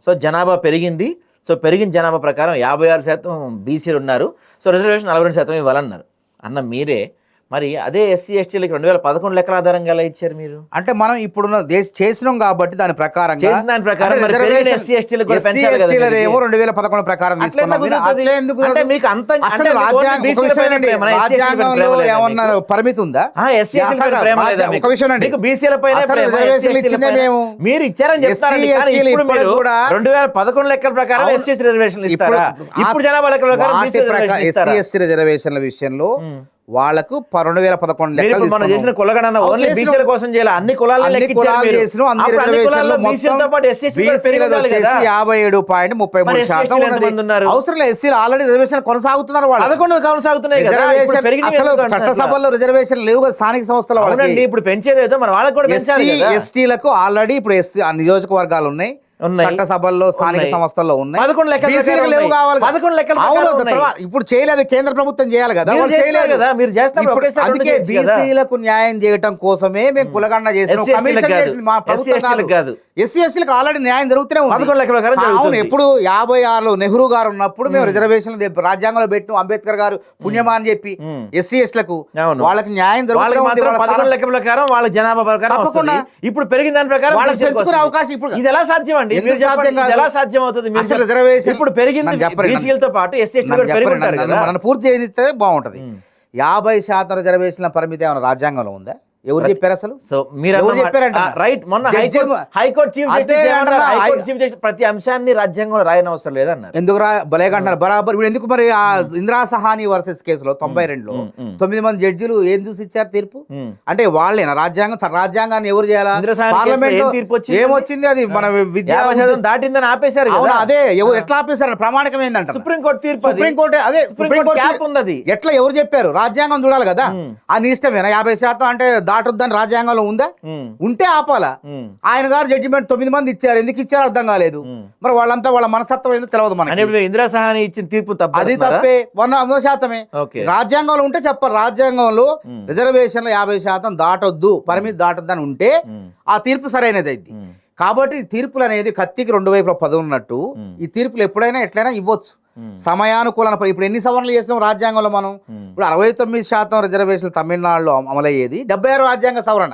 So జనాభా పెరిగింది. So పెరిగిన జనాభా ప్రకారం 56% బీసీలు ఉన్నారు. సో రిజర్వేషన్ 42% ఇవ్వాలన్నారు అన్న మీరే. మరి అదే ఎస్సీ ఎస్టీలకి 2011 లెక్కల ఆధారంగా ఎలా ఇచ్చారు మీరు? అంటే మనం ఇప్పుడున్న చేసినాం కాబట్టి దాని ప్రకారం ఎస్సీ ఎస్టీలకు 2011 ప్రకారం తీసుకున్నాం. రాజ్యాంగంలో ఏమన్నా పరిమితి ఉందా? ఒక విషయం అండి, రిజర్వేషన్లు ఇచ్చిందే మేము. మీరు ఇచ్చారని చెప్తారు. 2011 లెక్కల ప్రకారం ఎస్సీ ఎస్టీ రిజర్వేషన్లు ఇస్తారా? ఇప్పుడు జనాభా లెక్కల ప్రకారం ఎస్సీ ఎస్టీ రిజర్వేషన్ల విషయంలో వాళ్ళకు 2011 లెక్కలు మనం చేసిన కులగణన ఓన్లీ బీసీల కోసం చేయాలి. అన్ని కులాలను చేసిన అన్ని రిజర్వేషన్లు మొత్తం 57.33% అవసరం లేదు. ఎస్సీలు ఆల్రెడీ రిజర్వేషన్ కొనసాగుతున్నారు. వాళ్ళు కొనసాగుతున్నాయి. అసలు చట్టసభల్లో రిజర్వేషన్ లేవు కదా స్థానిక సంస్థల వాళ్ళకి. ఇప్పుడు పెంచేది మన వాళ్ళకి కూడా ఎస్టీలకు ఆల్రెడీ ఇప్పుడు ఎస్సీ నియోజకవర్గాలు ఉన్నాయి, చట్టసభల్లో స్థానిక సంస్థల్లో ఉన్నాయి. ఇప్పుడు చేయలేదు, కేంద్ర ప్రభుత్వం చేయాలి కదా. అందుకే బీసీలకు న్యాయం చేయటం కోసమే మేము కులగణన చేసినాం. మా ప్రభుత్వం కాదు, ఎస్సీ ఎస్టీలకు ఆల్రెడీ న్యాయం జరుగుతూనే ఉంది. అవును, ఎప్పుడు 56లో నెహ్రూ గారు ఉన్నప్పుడు మేము రిజర్వేషన్ రాజ్యాంగంలో పెట్టిన అంబేద్కర్ గారు పుణ్యమా అని చెప్పి ఎస్సీ ఎస్టీలకు వాళ్ళకి న్యాయం ప్రకారం వాళ్ళ జనాభా ప్రకారం ఇప్పుడు పెరిగిన దాని ప్రకారం వాళ్ళకి పెంచుకునే అవకాశం ఇప్పుడు ఇది ఎలా సాధ్యం అండి? ఎలా సాధ్యం అవుతుంది? ఇప్పుడు పెరిగింది బీసీలతో పాటు ఎస్సీ ఎస్టీ పూర్తి చేయిస్తే బాగుంటది. 50% రిజర్వేషన్ల పరిమితి ఏమైనా రాజ్యాంగంలో ఉందా? ఎవరు చెప్పారు అసలు? సో మీరు చెప్పారంట రైట్. మొన్న హైకోర్టు చీఫ్ జస్టిస్ ప్రతి అంశాన్ని రాజ్యాంగంలో రాయని అవసరం లేదన్నారు. ఎందుకు భలేగా అంటున్నారు బరాబర్. ఎందుకు మరి ఆ ఇందిరా సహాని వర్సెస్ కేసులో 92లో 9 మంది జడ్జిలు ఏం చూసి ఇచ్చారు తీర్పు? అంటే వాళ్ళేనా రాజ్యాంగాన్ని ఎవరు చేయాలా? పార్లమెంట్ ఏమొచ్చింది? అది మన విద్యా దాటిందని ఆపేశారు. అదే ఎట్లా ఆపేశారు? ప్రామాణికం ఏంటంటే సుప్రీంకోర్టు తీర్పు. సుప్రీంకోర్టు అదే సుప్రీంకోర్టు ఎట్లా ఎవరు చెప్పారు? రాజ్యాంగం చూడాలి కదా. అది ఇష్టమేనా 50% అంటే దాటొద్దని రాజ్యాంగంలో ఉందా? ఉంటే ఆపాలా. ఆయన గారు జడ్జిమెంట్ 9 మంది ఇచ్చారు, ఎందుకు ఇచ్చారో అర్థం కాలేదు. మరి వాళ్ళంతా వాళ్ళ మనస్తత్వం ఏదో తెలియదు మనకి. ఇందిరా సహాని ఇచ్చిన తీర్పు అది తప్పే. 100% రాజ్యాంగంలో ఉంటే చెప్పారు. రాజ్యాంగంలో రిజర్వేషన్లు 50% దాటొద్దు, పరిమితి దాటొద్దని ఉంటే ఆ తీర్పు సరైనది అయింది. కాబట్టి తీర్పులు అనేది కత్తికి 2 వైపుల పదం ఉన్నట్టు ఈ తీర్పులు ఎప్పుడైనా ఎట్లయినా ఇవ్వచ్చు సమయానుకూలన. ఇప్పుడు ఎన్ని సవరణలు చేసినాం రాజ్యాంగంలో మనం? ఇప్పుడు 69% రిజర్వేషన్లు తమిళనాడులో అమలయ్యేది, 76 రాజ్యాంగ సవరణ.